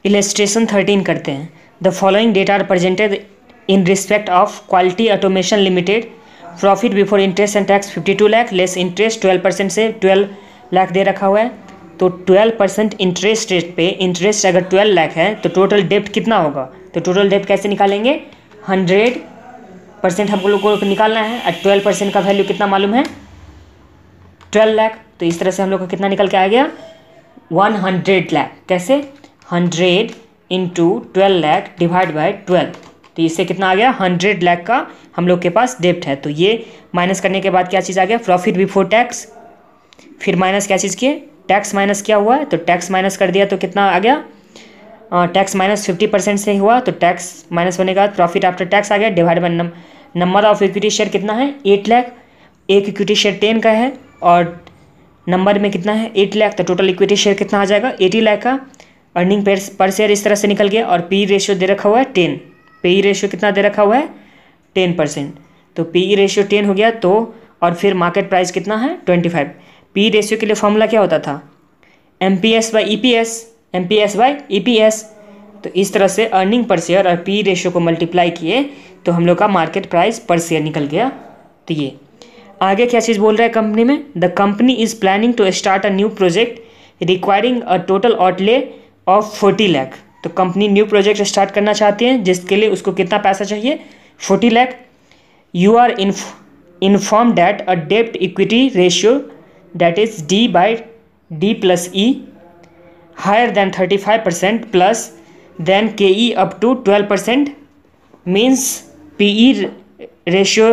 Illustration 13 करते हैं। The following data are presented in respect of quality automation limited. Profit before interest and tax 52 lakh, less interest 12% से 12 लाख दे रखा हुआ है। तो 12% इंटरेस्ट रेट पे इंटरेस्ट अगर 12 लाख है तो टोटल डेप्ट कितना होगा? तो टोटल डेप्ट कैसे निकालेंगे? 100% हम लोग को निकालना है और 12% का वैल्यू कितना मालूम है? 12 लाख। तो इस तरह से हम लोग का कितना निकल के आ गया? 100 लाख। कैसे? 100 इंटू 12 लाख डिवाइड बाय 12। तो इससे कितना आ गया? 100 लाख का हम लोग के पास डेप्ट है। तो ये माइनस करने के बाद क्या चीज़ आ गया? Profit before tax. फिर माइनस क्या चीज़ किए? टैक्स माइनस किया हुआ है, तो टैक्स माइनस कर दिया तो कितना आ गया? टैक्स माइनस 50% से हुआ, तो टैक्स माइनस होने के बाद प्रॉफिट आफ्टर टैक्स आ गया divide by number of equity share कितना है? 8 लाख। एक इक्विटी शेयर 10 का है और नंबर में कितना है? 8 लाख। तो टोटल इक्विटी शेयर कितना आ जाएगा? 80 लाख का। अर्निंग पर शेयर इस तरह से निकल गया। और पी रेशियो दे रखा हुआ है 10। पी रेशियो कितना दे रखा हुआ है? 10%। तो पी रेशियो 10 हो गया। तो और फिर मार्केट प्राइस कितना है? 25। पी रेशियो के लिए फॉर्मूला क्या होता था? MPS by EPS। MPS by EPS। तो इस तरह से अर्निंग पर शेयर और पी रेशियो को मल्टीप्लाई किए तो हम लोग का मार्केट प्राइस पर शेयर निकल गया। तो ये आगे क्या चीज़ बोल रहा है कंपनी में? The company is planning to start a new project requiring a total outlay of 40 lakh. तो कंपनी न्यू प्रोजेक्ट स्टार्ट करना चाहती है जिसके लिए उसको कितना पैसा चाहिए? 40 lakh. You are inform that a डेप्ट equity ratio that is D plus E higher than 35% plus than KE up to 12% means PE ratio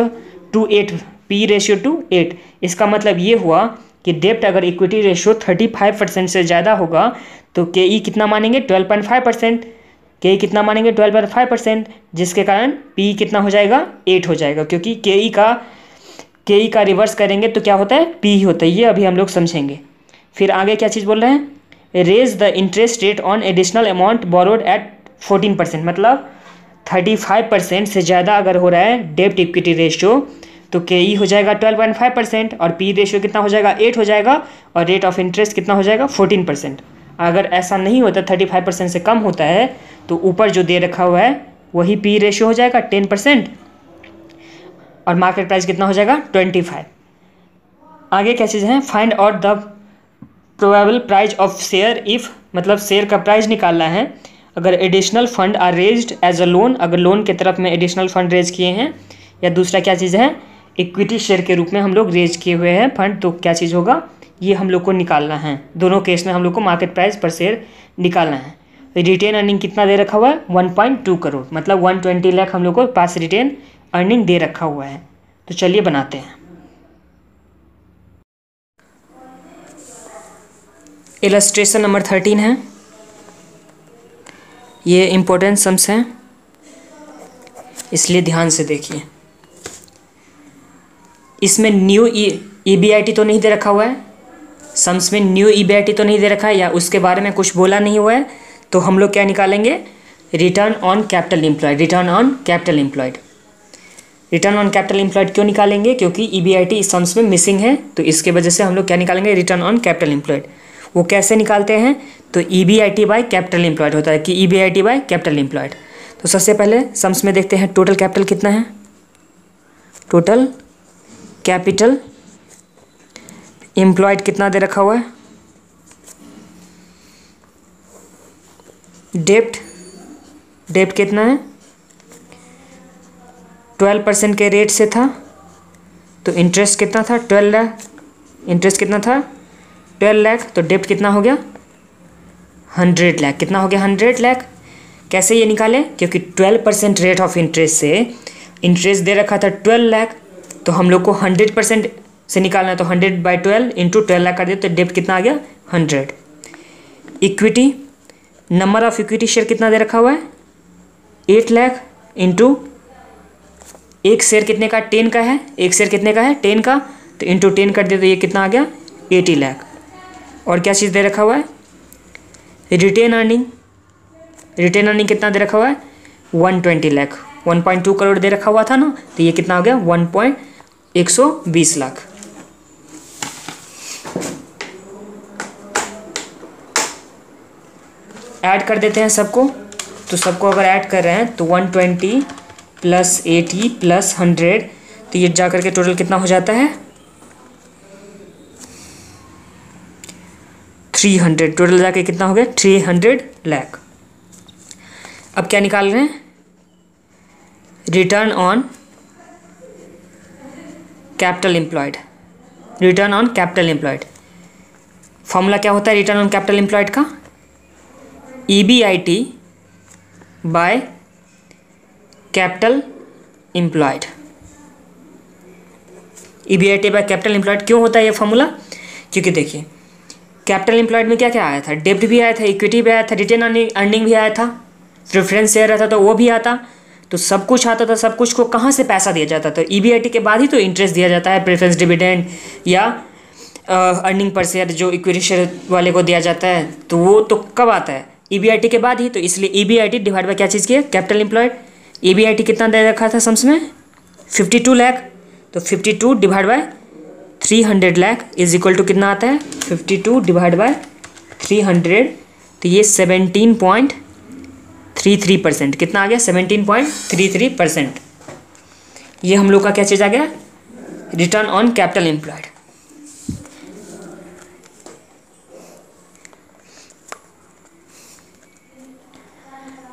to 8। PE ratio to 8। इसका मतलब ये हुआ कि डेप्ट अगर इक्विटी रेशियो 35% से ज़्यादा होगा तो KE कितना मानेंगे? 12.5%। KE कितना मानेंगे? 12.5%, जिसके कारण PE कितना हो जाएगा? 8 हो जाएगा, क्योंकि KE का रिवर्स करेंगे तो क्या होता है? PE होता है। ये अभी हम लोग समझेंगे। फिर आगे क्या चीज़ बोल रहे हैं? Raise the interest rate on additional amount borrowed at 14%। मतलब 35% से ज़्यादा अगर हो रहा है डेप्ट इक्विटी रेशियो तो KE हो जाएगा 12.5% और पी रेशियो कितना हो जाएगा? 8 हो जाएगा। और रेट ऑफ इंटरेस्ट कितना हो जाएगा? 14%। अगर ऐसा नहीं होता, 35% से कम होता है, तो ऊपर जो दे रखा हुआ है वही पी रेशियो हो जाएगा 10% और मार्केट प्राइस कितना हो जाएगा? 25। आगे क्या चीज़ है? Find out the probable price of share if, मतलब शेयर का प्राइस निकालना है अगर additional fund are raised as a loan, अगर लोन के तरफ में एडिशनल फंड रेज किए हैं, या दूसरा क्या चीज़ है? इक्विटी शेयर के रूप में हम लोग रेज किए हुए हैं फंड, तो क्या चीज़ होगा? ये हम लोग को निकालना है। दोनों केस में हम लोग को मार्केट प्राइस पर शेयर निकालना है। रिटेन अर्निंग कितना दे रखा हुआ है? 1.2 करोड़, मतलब 120 लाख हम लोग को पास रिटेन अर्निंग दे रखा हुआ है। तो चलिए बनाते हैं। इलस्ट्रेशन नंबर 13 है। ये इम्पोर्टेंट सम्स हैं, इसलिए ध्यान से देखिए। इसमें न्यू EBIT तो नहीं दे रखा हुआ है, सम्स में न्यू EBIT तो नहीं दे रखा है, या उसके बारे में कुछ बोला नहीं हुआ है, तो हम लोग क्या निकालेंगे? Return on capital employed. Return on capital employed. Return on capital employed क्यों निकालेंगे? क्योंकि EBIT इस सम्स में मिसिंग है, तो इसके वजह से हम लोग क्या निकालेंगे? Return on capital employed. वो कैसे निकालते हैं? तो EBIT बाय कैपिटल एम्प्लॉयड होता है कि EBIT बाय कैपिटल एम्प्लॉयड। तो सबसे पहले सम्स में देखते हैं टोटल कैपिटल कितना है। टोटल कैपिटल एम्प्लॉयड कितना दे रखा हुआ है? डेप्ट कितना है? 12% के रेट से था, तो इंटरेस्ट कितना था? 12 लाख। इंटरेस्ट कितना था? 12 लाख। तो डेप्ट कितना हो गया? 100 लाख। कितना हो गया? 100 लाख। कैसे ये निकाले? क्योंकि 12% रेट ऑफ इंटरेस्ट से इंटरेस्ट दे रखा था 12 लाख, तो हम लोग को 100% से निकालना, तो 100/12 इंटू 12 लाख कर दिया, तो डेप्ट कितना आ गया? 100। Equity, number of equity share कितना दे रखा हुआ है? 8 लाख इंटू एक शेयर कितने का? 10 का है। एक शेयर कितने का है? 10 का। तो इंटू 10 कर दिया, तो ये कितना आ गया? 80 लाख। और क्या चीज़ दे रखा हुआ है? Retain earning. रिटेन अर्निंग कितना दे रखा हुआ है? 120 लाख। 1.2 करोड़ दे रखा हुआ था ना, तो ये कितना हो गया? 120 लाख। ऐड कर देते हैं सबको। तो सबको अगर ऐड कर रहे हैं तो 120 प्लस 80 प्लस 100, तो ये जा करके टोटल कितना हो जाता है 300। टोटल जाके कितना हो गया 300 लाख। अब क्या निकाल रहे हैं, return on capital employed. Return on capital employed formula क्या होता है रिटर्न ऑन कैपिटल एम्प्लॉयड का, EBIT by capital employed. EBIT by capital employed क्यों होता है ये फॉर्मूला, क्योंकि देखिए कैपिटल एम्प्लॉयड में क्या क्या आया था, डेब्ट भी आया था, इक्विटी भी आया था, रिटेन अर्निंग भी आया था, प्रेफरेंस शेयर रहता था वो भी आता, तो सब कुछ आता था। सब कुछ को कहाँ से पैसा दिया जाता था, EBIT के बाद ही तो इंटरेस्ट दिया जाता है, प्रेफरेंस डिविडेंड या अर्निंग पर शेयर जो इक्विटी शेयर वाले को दिया जाता है, तो वो तो कब आता है EBIT के बाद ही। तो इसलिए EBIT डिवाइड बाय क्या चीज़ की है, कैपिटल एम्प्लॉयड। EBIT कितना दे रखा था सम्स में 52 लाख, तो 52 divide by 300 lakh is equal to कितना आता है 52 डिवाइड बाय 300, तो ये 17.33%। कितना आ गया 17.33%। ये हम लोग का क्या चीज़ आ गया, रिटर्न ऑन कैपिटल एम्प्लॉयड।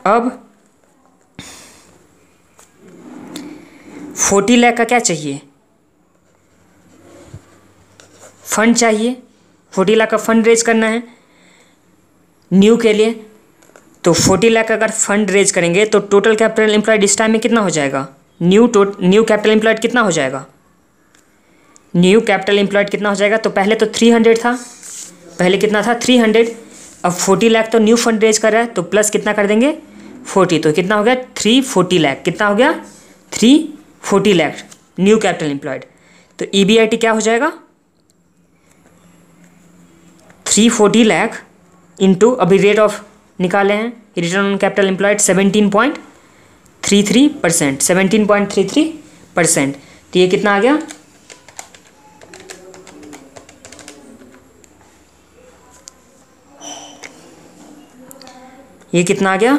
अब 40 लाख का क्या चाहिए, फंड चाहिए। 40 लाख का फंड रेज करना है न्यू के लिए। तो 40 लाख अगर फंड रेज करेंगे तो टोटल कैपिटल एम्प्लॉयड इस टाइम में कितना हो जाएगा, न्यू कैपिटल एम्प्लॉयड कितना हो जाएगा, न्यू कैपिटल एम्प्लॉयड कितना हो जाएगा। तो पहले तो 300 था, पहले कितना था 300, अब 40 लाख तो न्यू फंड रेज कर रहा है, तो प्लस कितना कर देंगे 40, तो कितना हो गया 340 लाख। कितना हो गया 340 लाख न्यू कैपिटल एम्प्लॉयड। तो EBIT क्या हो जाएगा 340 लाख इंटू, अभी रेट ऑफ निकाले हैं रिटर्न ऑन कैपिटल एम्प्लॉयड 17.33%, 17.33%। तो ये कितना आ गया, ये कितना आ गया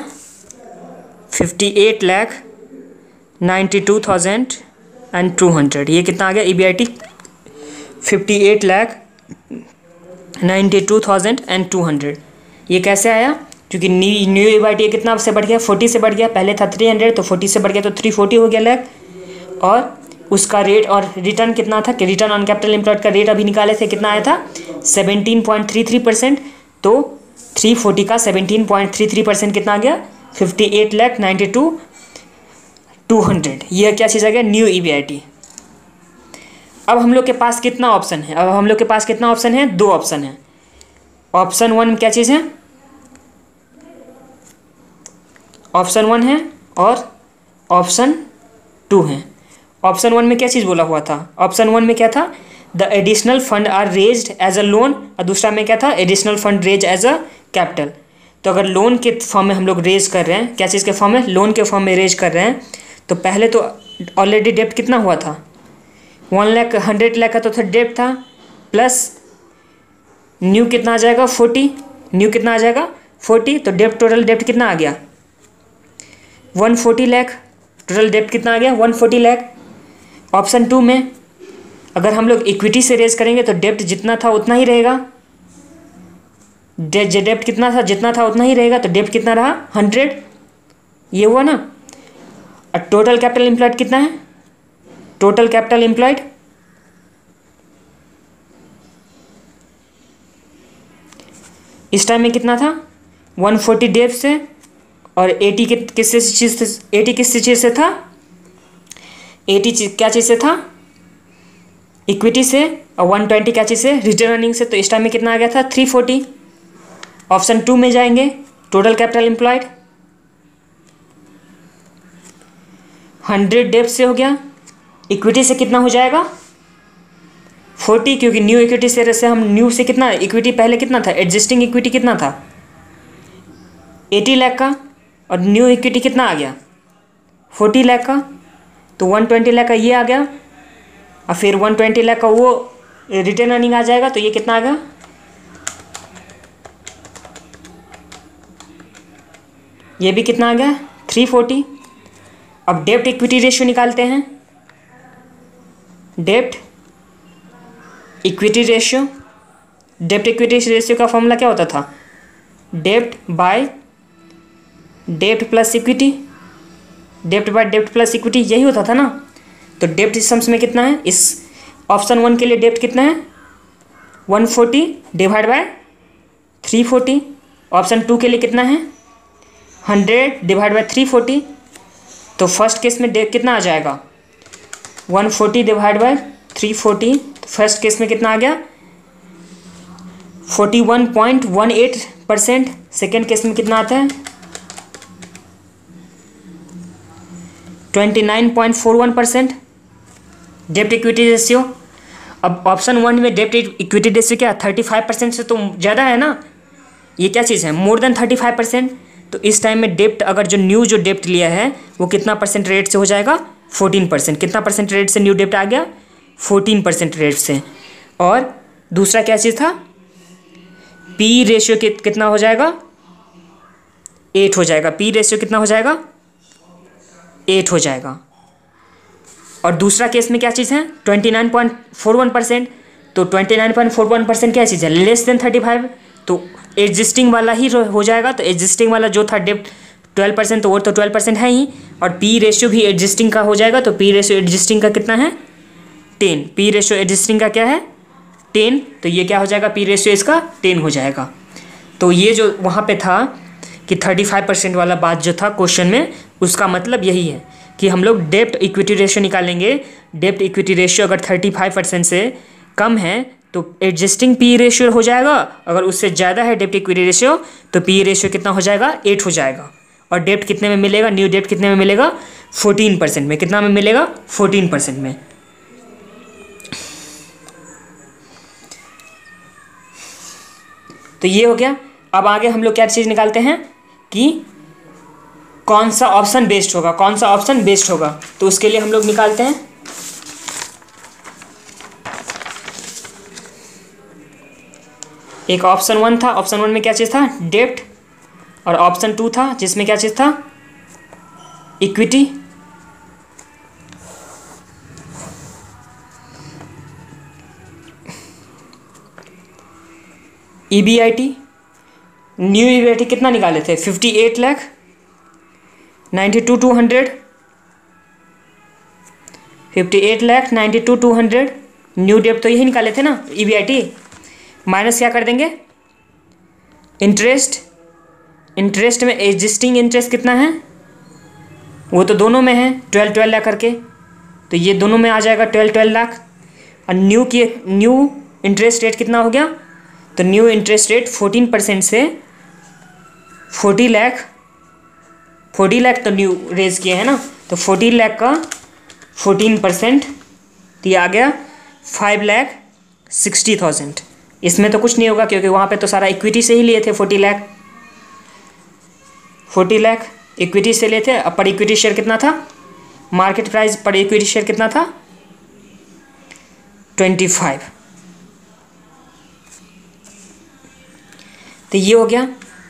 58,92,200। ये कितना आ गया EBIT 58,92,200। ये कैसे आया, क्योंकि न्यू EBIT कितना से बढ़ गया 40 से बढ़ गया, पहले था 300 तो 40 से बढ़ गया तो 340 हो गया लाख। और उसका रेट और रिटर्न कितना था कि रिटर्न ऑन कैपिटल एम्प्लॉयड का रेट अभी निकाले थे, कितना आया था 17.33%। तो 340 का 17.33% कितना आ गया 58,92,200। यह क्या चीज़ आ गया न्यू EBIT। अब हम लोग के पास कितना ऑप्शन है, अब हम लोग के पास कितना ऑप्शन है, 2 ऑप्शन है। ऑप्शन 1 क्या चीज़ है, ऑप्शन 1 है और ऑप्शन 2 है। ऑप्शन 1 में क्या चीज़ बोला हुआ था, ऑप्शन 1 में क्या था, the additional fund are raised as a loan, और दूसरा में क्या था additional fund raise as a capital. तो अगर लोन के फॉर्म में हम लोग रेज कर रहे हैं, क्या चीज़ के फॉर्म में, लोन के फॉर्म में रेज कर रहे हैं, तो पहले तो ऑलरेडी डेप्ट कितना हुआ था 100 लाख का तो था डेप्ट था, प्लस न्यू कितना आ जाएगा 40, न्यू कितना आ जाएगा 40, तो डेप्ट टोटल डेप्ट कितना आ गया 140 लाख। टोटल डेप्ट कितना आ गया 140 लाख। ऑप्शन 2 में अगर हम लोग इक्विटी से रेज करेंगे तो डेप्ट जितना था उतना ही रहेगा, डेप्ट कितना था जितना था उतना ही रहेगा, तो डेप्ट कितना रहा 100, ये हुआ ना। और टोटल कैपिटल एम्प्लॉयड कितना है, टोटल कैपिटल एम्प्लॉयड इस टाइम में कितना था 140 डेप्ट से, और 80 किस चीज़ से था, 80 क्या चीज़ से था इक्विटी से, और 120 क्या चीज़ से रिटर्न अर्निंग से। तो इस टाइम में कितना आ गया था 340। ऑप्शन 2 में जाएंगे, टोटल कैपिटल एम्प्लॉयड 100 डेप्ट से हो गया, इक्विटी से कितना हो जाएगा 40, क्योंकि न्यू इक्विटी से हम न्यू से कितना इक्विटी पहले कितना था, एग्जिस्टिंग इक्विटी कितना था 80 लाख का, और न्यू इक्विटी कितना आ गया 40 लाख का, तो 120 लाख का ये आ गया, और फिर 120 लाख का वो रिटर्न अर्निंग आ जाएगा, तो ये कितना आ गया ये भी कितना आ गया 340। अब डेब्ट इक्विटी रेशियो निकालते हैं। डेब्ट इक्विटी रेशियो, डेब्ट इक्विटी रेशियो का फॉर्मूला क्या होता था? डेब्ट बाय डेब्ट प्लस इक्विटी, डेब्ट बाय डेब्ट प्लस इक्विटी, यही होता था ना। तो डेब्ट सम्स में कितना है? इस ऑप्शन 1 के लिए डेब्ट कितना है? 140 डिवाइड बाय 340। ऑप्शन 2 के लिए कितना है? 100 डिवाइड बाय 340। तो फर्स्ट केस में डेब्ट कितना आ जाएगा? 140 डिवाइड बाय 340। तो फर्स्ट केस में कितना आ गया? 41.18%। सेकेंड केस में कितना आता है? 29.41% डेब्ट इक्विटी रेशियो। अब ऑप्शन 1 में डेब्ट इक्विटी रेशियो क्या 35% से तो ज़्यादा है ना। ये क्या चीज़ है? More than 35%। तो इस टाइम में डेब्ट, अगर जो डेब्ट लिया है वो कितना परसेंट रेट से हो जाएगा? 14%। कितना परसेंट रेट से न्यू डेब्ट आ गया? 14% रेट से। और दूसरा क्या चीज़ था? पी रेशियो कितना हो जाएगा? 8 हो जाएगा। पी रेशियो कितना हो जाएगा? 8 हो जाएगा। और दूसरा केस में क्या चीज़ है? 29.41%। तो 29.41% क्या चीज़ है? Less than 35। तो एग्जिस्टिंग वाला ही हो जाएगा। तो एग्जिस्टिंग वाला जो था डेब्ट 12%, तो वो तो 12% है ही। और पी रेशियो भी एग्जिस्टिंग का हो जाएगा। तो पी रेशियो एग्जिस्टिंग का कितना है? 10। पी रेशियो एग्जिस्टिंग का क्या है? 10। तो ये क्या हो जाएगा? पी रेशियो इसका 10 हो जाएगा। तो ये जो वहाँ पे था कि 35% वाला बात जो था क्वेश्चन में, उसका मतलब यही है कि हम लोग डेब्ट इक्विटी रेशियो निकालेंगे। डेब्ट इक्विटी रेशियो अगर 35% से कम है तो एग्जिस्टिंग पी रेशियो हो जाएगा। अगर उससे ज़्यादा है डेब्ट इक्विटी रेशियो तो पी रेशियो कितना हो जाएगा? 8 हो जाएगा। और डेब्ट कितने में मिलेगा? न्यू डेब्ट कितने में मिलेगा? 14% में। कितना में मिलेगा? 14% में। तो ये हो गया। अब आगे हम लोग क्या चीज़ निकालते हैं कि कौन सा ऑप्शन बेस्ट होगा, कौन सा ऑप्शन बेस्ट होगा। तो उसके लिए हम लोग निकालते हैं। एक ऑप्शन 1 था। ऑप्शन 1 में क्या चीज़ था? डेब्ट। और ऑप्शन 2 था जिसमें क्या चीज़ था? इक्विटी। ईबीआईटी। न्यू ईबीआईटी कितना निकाले थे? 58,92,200। 58,92,200। न्यू डेब्ट तो यही निकाले थे ना, ईबीआईटी। माइनस क्या कर देंगे? इंटरेस्ट। इंटरेस्ट में एग्जिस्टिंग इंटरेस्ट कितना है? वो तो दोनों में है, 12 लाख करके। तो ये दोनों में आ जाएगा 12 लाख। और न्यू इंटरेस्ट रेट कितना हो गया? तो न्यू इंटरेस्ट रेट 14% से 40 लाख। 40 लाख तो न्यू रेज किए हैं ना। तो 40 लाख का 14%, तो ये आ गया 5,60,000। इसमें तो कुछ नहीं होगा क्योंकि वहाँ पे तो सारा इक्विटी से ही लिए थे। 40 लाख 40 लाख इक्विटी से लिए थे। अब पर इक्विटी शेयर कितना था? मार्केट प्राइस पर इक्विटी शेयर कितना था? 25। तो ये हो गया।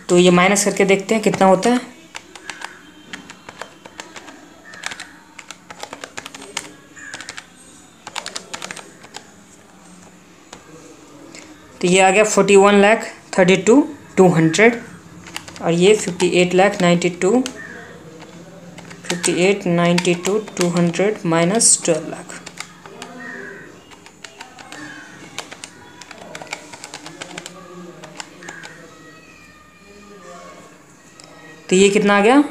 तो ये माइनस करके देखते हैं कितना होता है। तो ये आ गया 41,32,200। और ये 58,92,200 माइनस 12 लाख। तो ये कितना आ गया?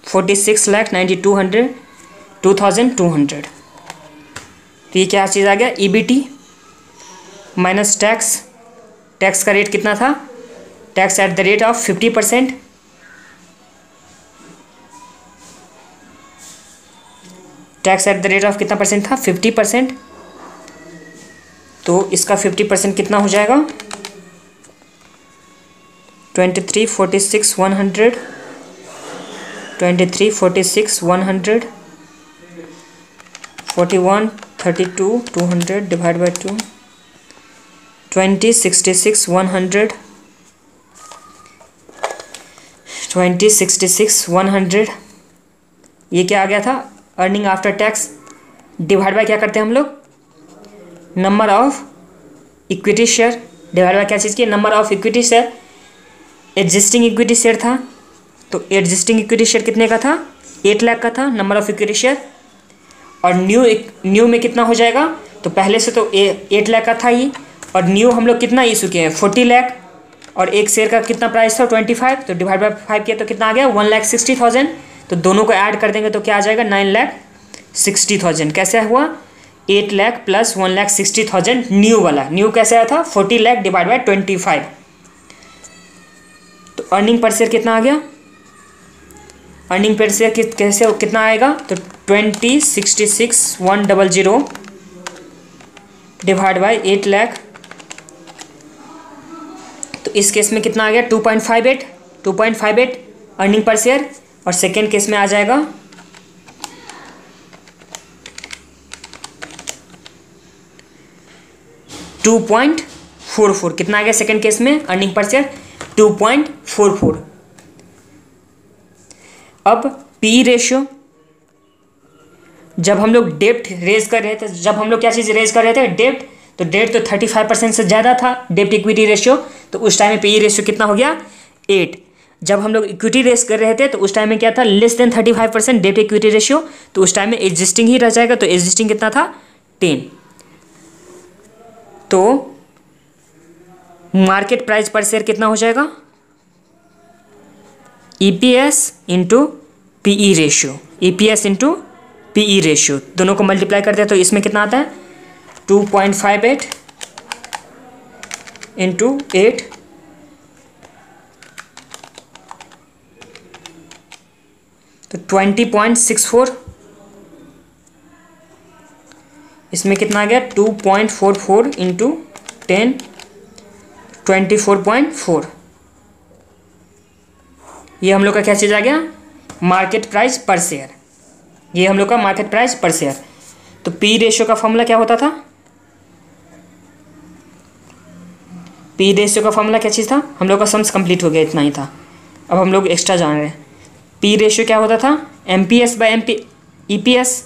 46,92,200। तो ये क्या चीज़ आ गया? EBT minus tax. टैक्स का रेट कितना था? Tax at the rate of 50%। Tax at the rate of कितना परसेंट था? 50%। तो इसका 50% कितना हो जाएगा? 2346,100 2346,100 41,32,200 डिवाइड बाई 2 20,66,100 20, 66, 100, ये क्या आ गया था, earning after tax divide by क्या करते हैं हम लोग, number of equity share divide by क्या चीज़ की, number of equity share. Existing equity share था, तो एग्जिस्टिंग इक्विटी शेयर कितने का था, 8 लाख का था नंबर ऑफ इक्विटी शेयर। और न्यू में कितना हो जाएगा, तो पहले से तो 8 लाख का था ही, और न्यू हम लोग कितना इशू किए हैं, 40 लाख, और एक शेयर का कितना प्राइस था 25, तो डिवाइड बाय 5 किया तो कितना आ गया 1,60,000। तो दोनों को ऐड कर देंगे तो क्या आ जाएगा 9,60,000। कैसे हुआ, 8 लाख प्लस 1,60,000 न्यू वाला, न्यू कैसे आया था 40 लाख डिवाइड बाय 25। तो अर्निंग पर शेयर कितना आ गया, अर्निंग पर शेयर कैसे कितना आएगा, तो 20,66,100 डिवाइड बाय 8 लाख, तो इस केस में कितना आ गया 2.58 अर्निंग पर शेयर। और सेकेंड केस में आ जाएगा 2.44, कितना आ गया सेकेंड केस में अर्निंग पर शेयर 2.44। अब पी रेशियो, जब हम लोग डेप्ट रेज कर रहे थे, जब हम लोग क्या चीज़ रेज कर रहे थे, डेप्ट, तो डेट तो 35% से ज़्यादा था डेप्ट इक्विटी रेशियो, तो उस टाइम में पी रेशियो कितना हो गया 8। जब हम लोग इक्विटी रेस कर रहे थे तो उस टाइम में क्या था, लेस देन 35% डेप्ट इक्विटी रेशियो, तो उस टाइम में एग्जिस्टिंग ही रह जाएगा, तो एग्जिस्टिंग कितना था 10। तो मार्केट प्राइस पर शेयर कितना हो जाएगा, EPS into PE ratio, EPS into PE ratio, दोनों को मल्टीप्लाई करते हैं तो इसमें कितना आता है 2.58 इंटू 8, तो 20.64, इसमें कितना आ गया 2.44 इंटू 10, 24.4। ये हम लोग का क्या चीज़ आ गया, मार्केट प्राइस पर शेयर, ये हम लोग का मार्केट प्राइस पर शेयर। तो पी रेशियो का फॉर्मूला क्या होता था, पी रेशियो का फॉर्मूला क्या चीज़ था, हम लोग का सम्स कंप्लीट हो गया, इतना ही था। अब हम लोग एक्स्ट्रा जान रहे हैं, पी रेशियो क्या होता था, एमपीएस बाय ईपीएस,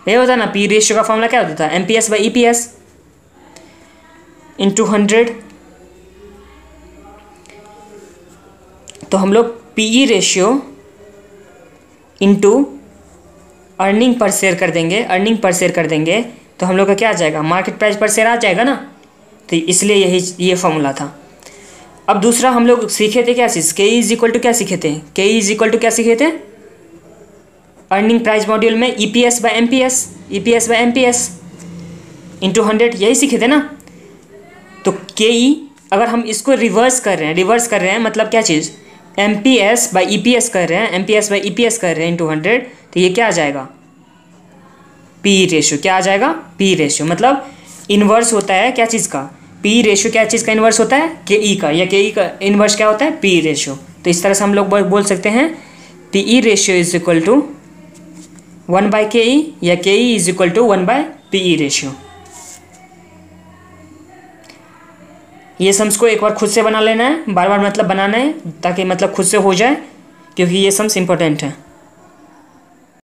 ये होता ना, पी रेशियो का फॉर्मूला क्या होता था, एमपीएस बाय ईपीएस इंटू 100। तो हम लोग PE ratio into earning per share कर देंगे, अर्निंग पर शेयर कर देंगे तो हम लोग का क्या आ जाएगा, मार्केट प्राइस पर शेयर आ जाएगा ना, तो इसलिए ये फॉर्मूला था। अब दूसरा हम लोग सीखे थे क्या चीज़, के इज इक्वल टू क्या सीखे थे, के इज इक्वल टू क्या सीखे थे, अर्निंग प्राइस मॉड्यूल में EPS by MPS, EPS by MPS into 100, यही सीखे थे ना। तो के ई अगर हम इसको रिवर्स कर रहे हैं मतलब क्या चीज़, एमपीएस बाय ईपीएस कर रहे हैं, एमपीएस बाय ईपीएस कर रहे हैं इंटू 100, तो ये क्या आ जाएगा पी रेशियो, क्या आ जाएगा पी रेशियो, मतलब इन्वर्स होता है क्या चीज़ का, पी रेशियो क्या चीज़ का इन्वर्स होता है, के ई का, या के ई का इन्वर्स क्या होता है पी रेशियो। तो इस तरह से हम लोग बोल सकते हैं P E ratio is equal to 1 by K E, या K E is equal to 1 by P E ratio. ये सम्स को एक बार खुद से बना लेना है, बार बार मतलब बनाना है, ताकि मतलब खुद से हो जाए, क्योंकि ये सम्स इंपॉर्टेंट है।